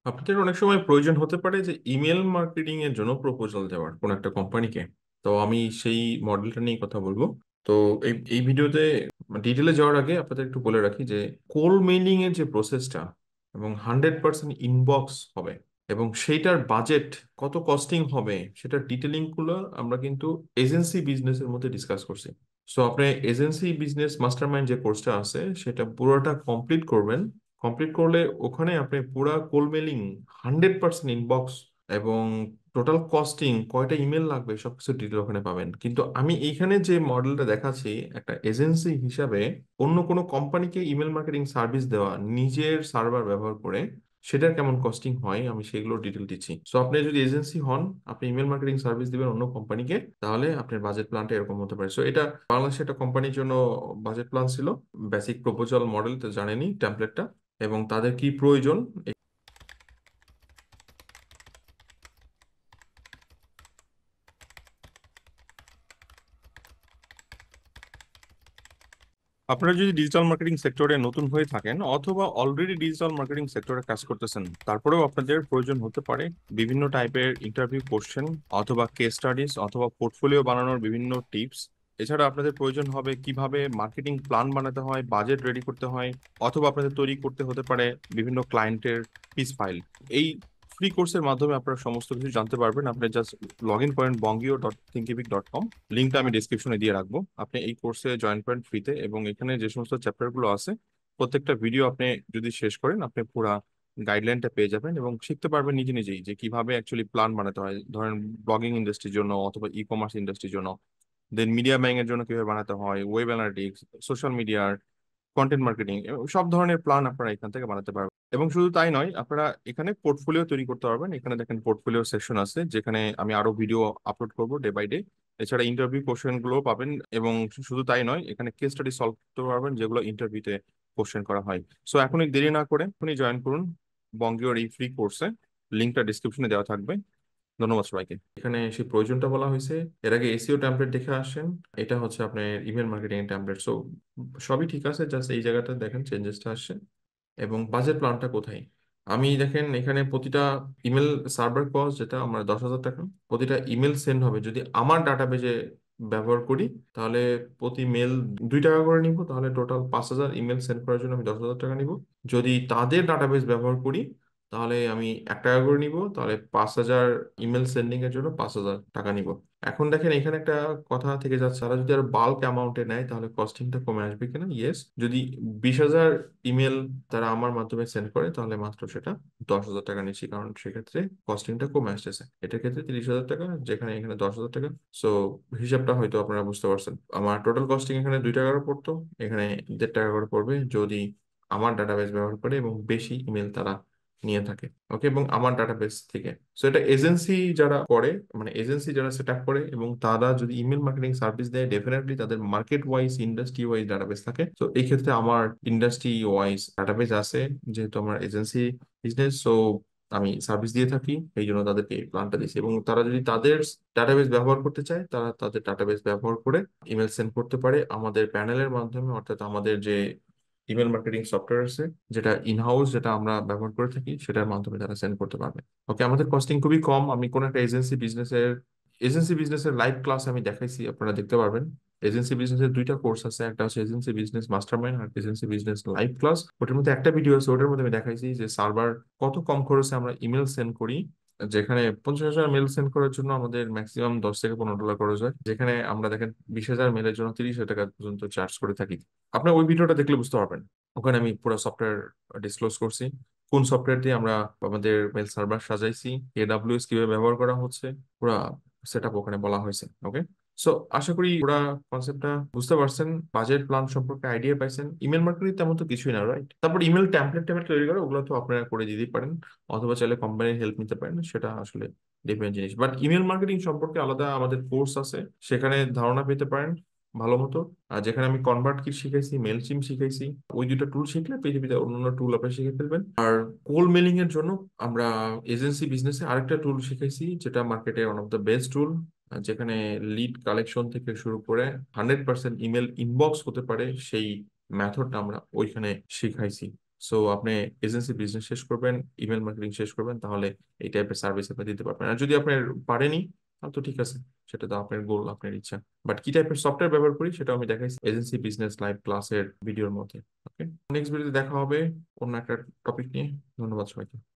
আপনাদের অনেক সময় প্রয়োজন হতে পারে যে ইমেল মার্কেটিং এর জন্য প্রপোজাল দেওয়ার কোন একটা কোম্পানিকে। তো আমি সেই মডেলটা নিয়ে কথা বলবো। তো এই ভিডিওতে ডিটেলে যাওয়ার আগে আপনাদের একটু বলে রাখি যে কোল্ড মেইলিং এর যে প্রসেসটা এবং 100% ইনবক্স হবে এবং সেইটার বাজেট কত কস্টিং হবে সেটার ডিটেলিং গুলো আমরা কিন্তু এজেন্সি বিজনেসের মধ্যে ডিসকাস করছি। সো আপনি এজেন্সি বিজনেস মাস্টারমাইন্ড যে কোর্সটা আছে সেটা পুরোটা কমপ্লিট করবেন। কমপ্লিট করলে ওখানে আপনি পুরা কোল্ড মেলিং, 100% ইনবক্স এবং টোটাল কস্টিং কয়টা ইমেল লাগবে সবকিছু ডিটেল ওখানে পাবেন। কিন্তু আমি এইখানে যে মডেলটা দেখাচ্ছি একটা এজেন্সি হিসাবে অন্য কোনো কোম্পানিকে ইমেল মার্কেটিং সার্ভিস দেওয়া নিজের সার্ভার ব্যবহার করে সেটার কেমন কস্টিং হয় আমি সেগুলো ডিটেল দিচ্ছি। সো আপনি যদি এজেন্সি হন, আপনি ইমেল মার্কেটিং সার্ভিস দিবেন অন্য কোম্পানিকে, তাহলে আপনার বাজেট প্ল্যানটা এরকম হতে পারে। সো এটা বাংলাদেশে একটা কোম্পানির জন্য বাজেট প্ল্যান ছিল, বেসিক প্রপোজাল মডেল তো জানেনই টেমপ্লেটটা এবং তাদের কি প্রয়োজন। আপনারা যদি ডিজিটাল মার্কেটিং সেক্টরে নতুন হয়ে থাকেন অথবা অলরেডি ডিজিটাল মার্কেটিং সেক্টরে কাজ করতেছেন, তারপরেও আপনাদের প্রয়োজন হতে পারে বিভিন্ন টাইপের ইন্টারভিউ কোশ্চেন অথবা কেস স্টাডিজ অথবা পোর্টফোলিও বানানোর বিভিন্ন টিপস। এছাড়া আপনাদের প্রয়োজন হবে কিভাবে মার্কেটিং প্ল্যান বানাতে হয়, বাজেট রেডি করতে হয়, অথবা আপনাদের তৈরি করতে হতে পারে বিভিন্ন ক্লায়েন্টের পিস ফাইল। এই ফ্রি কোর্সের মাধ্যমে আপনারা সমস্ত কিছু জানতে পারবেন। আপনি জাস্ট লগ ইন করেন bongio.thinkific.com, লিঙ্কটা আমি ডিসক্রিপশনে দিয়ে রাখবো। আপনি এই কোর্সে জয়েন করেন ফ্রিতে এবং এখানে যে সমস্ত চ্যাপ্টার গুলো আছে প্রত্যেকটা ভিডিও আপনি যদি শেষ করেন আপনি পুরা গাইডলাইনটা পেয়ে যাবেন এবং শিখতে পারবেন নিজে নিজেই যে কিভাবে অ্যাকচুয়ালি প্ল্যান বানাতে হয়। ধরেন ব্লগিং ইন্ডাস্ট্রির জন্য অথবা ই কমার্স ইন্ডাস্ট্রির জন্য, দেন মিডিয়া বাইং এর জন্য কিভাবে বানাতে হয়, ওয়েব অ্যানালিটিক্স, সোশ্যাল মিডিয়ার কন্টেন্ট মার্কেটিং, সব ধরনের প্ল্যান আপনারা এখান থেকে বানাতে পারবেন। এবং শুধু তাই নয়, আপনারা এখানে পোর্টফোলিও তৈরি করতে পারবেন। এখানে দেখেন পোর্টফোলিও সেকশন আছে যেখানে আমি আরো ভিডিও আপলোড করব ডে বাই ডে। এছাড়া ইন্টারভিউ কোশ্চেন গুলো পাবেন এবং শুধু তাই নয়, এখানে কেস স্টাডি সলভ করতে পারবেন যেগুলো ইন্টারভিউতে কোশ্চেন করা হয়। সো এখনই দেরি না করে এখনই জয়েন করুন বঙ্গীয়র এই ফ্রি কোর্সে, লিঙ্কটা ডিসক্রিপশনে দেওয়া থাকবে। ধন্যবাদ সবাইকে। এখানে সেই প্রয়োজনটা বলা হয়েছে, এর আগে এসইও টেমপ্লেট দেখে আসেন, এটা হচ্ছে আপনার ইমেল মার্কেটিং টেমপ্লেট। সো সবই ঠিক আছে, জাস্ট এই জায়গাটা দেখেন চেঞ্জেসটা আসছে। এবং বাজেট প্ল্যানটা কোথায়, আমি দেখেন এখানে প্রতিটা ইমেল সার্ভার কস্ট যেটা আমার 10,000 টাকা, প্রতিটা ইমেল সেন্ড হবে যদি আমার ডাটাবেজে ব্যবহার করি তাহলে প্রতি মেল 2 টাকা করে নিব, তাহলে টোটাল 5,000 ইমেল সেন্ড করার জন্য আমি 10,000 টাকা নিব। যদি তাদের ডাটাবেজ ব্যবহার করি তাহলে আমি 1 টাকা করে নিব, তাহলে 5,000 ইমেল সেন্ডিং এর জন্য 5,000 টাকা নিব। এখন দেখেন এখানে একটা কথা থেকে যাচ্ছে, তারা যদি আরো বাল্ক অ্যামাউন্টে নেয় তাহলে কস্টিংটা কমে আসবে কিনা। ইয়েস, যদি 20,000 ইমেল তারা আমার মাধ্যমে সেন্ড করে তাহলে মাত্র সেটা 10,000 টাকা নিচ্ছি, কারণ সেক্ষেত্রে কস্টিংটা কমে আসতেছে। এটার ক্ষেত্রে 30,000 টাকা, যেখানে এখানে 10,000 টাকা। সো হিসাবটা হয়তো আপনারা বুঝতে পারছেন। আমার টোটাল কস্টিং এখানে 2 টাকা করে পড়তো, এখানে 1.5 টাকা করে পড়বে যদি আমার ডাটাবেস ব্যবহার করে এবং বেশি ইমেল তারা নিয়ে থাকে। ওকে, এবং আমার ডাটাবেস থেকে। সো এটা এজেন্সি যারা করে, মানে এজেন্সি যারা সেট আপ করে এবং তারা যদি ইমেল মার্কেটিং সার্ভিস দেয়, ডেফিনেটলি তাদের market wise industry wise database থাকে। তো এই ক্ষেত্রে আমার ইন্ডাস্ট্রি ওয়াইজ ডাটাবেস আছে, যেহেতু আমার এজেন্সি বিজনেস। সো আমি সার্ভিস দিয়ে থাকি, এই জন্য তাদেরকে এই প্ল্যানটা দিচ্ছি। এবং তারা যদি তাদের ডাটাবেস ব্যবহার করতে চায় তারা তাদের ডাটাবেস ব্যবহার করে ইমেল সেন্ড করতে পারে আমাদের প্যানেলের মাধ্যমে, অর্থাৎ আমাদের যে ইমেল মার্কেটিং সফটওয়্যার আছে যেটা ইনহাউস, যেটা আমরা ব্যবহার করে থাকি, সেটার মাধ্যমে তারা সেন্ড করতে পারবে। ওকে, আমাদের কস্টিং খুবই কম। আমি কোন একটা এজেন্সি বিজনেসের লাইভ ক্লাস আমি দেখাইছি, আপনারা দেখতে পারবেন। এজেন্সি বিজনেসের 2টা কোর্স আছে, একটা হচ্ছে এজেন্সি বিজনেস মাস্টারমাইন্ড আর এজেন্সি বিজনেস লাইভ ক্লাস। ওটার মধ্যে একটা ভিডিও আছে, ওটার মধ্যে আমি দেখাইছি যে সার্ভার কত কম খরচে আমরা ইমেল সেন্ড করি। যেখানে 50,000 মেল সেন্ড করার জন্য আমাদের ম্যাক্সিমাম $10 থেকে $15 খরচ হয়, যেখানে আমরা দেখেন 20,000 মেলের জন্য 30,000 টাকা পর্যন্ত চার্জ করে থাকি। আপনার ওই ভিডিওটা দেখলে বুঝতে পারবেন, ওখানে আমি পুরো সফটওয়্যার ডিসক্লোজ করছি, কোন সফটওয়্যার দিয়ে আমরা আমাদের মেল সার্ভার সাজাইছি, এডাব্লিউএস কিভাবে ব্যবহার করা হচ্ছে, পুরো সেট আপ ওখানে বলা হয়েছে। ওকে, সো আশা করি পুরো কনসেপ্টটা বুঝতে পারছেন, বাজেট প্ল্যান সম্পর্কে আইডিয়া পাইছেন। ইমেল মার্কেটিং তেমন তো কিছুই না, রাইট? তারপর ইমেল টেমপ্লেট টেমপ্লেট তৈরি করে ওগুলো তো আপনারা করে দিতেই পারেন, অথবা চাইলে কোম্পানির হেল্প নিতে পারেন, সেটা আসলে ডিফারেন্ট জিনিস। বাট ইমেল মার্কেটিং সম্পর্কে আলাদা আমাদের কোর্স আছে, সেখানে ধারণা পেতে পারেন ভালো মতো। আর যেখানে আমি কনভার্ট কি শিখাইছি, মেল চিম শিখাইছি, ওই 2টা টুল শিখলে পৃথিবীতে অন্যান্য টুল আপনি শিখে ফেলবেন। আর কোল্ড মেলিং এর জন্য আমরা এজেন্সি বিজনেসে আরেকটা টুল শিখাইছি যেটা মার্কেটে ওয়ান অফ দ্য বেস্ট টুল, যেখানে লিড কালেকশন থেকে শুরু করে 100% ইমেল ইনবক্স হতে পারে সেই মেথডটা আমরা ওইখানে শিখাইছি। সো আপনি এজেন্সি বিজনেস শেষ করবেন, ইমেল মার্কেটিং শেষ করবেন, তাহলে এই টাইপের সার্ভিস আপনি দিতে পারবেন। আর যদি আপনার পারেনি, তাহলে তো ঠিক আছে, সেটা তো আপনার গোল, আপনার ইচ্ছা। বাট কি টাইপের সফটওয়্যার ব্যবহার করি সেটা আমি দেখাইছি এজেন্সি বিজনেস লাইভ ক্লাসের ভিডিওর মধ্যে। ওকে, নেক্সট ভিডিওতে দেখা হবে অন্য একটা টপিক নিয়ে। ধন্যবাদ সবাইকে।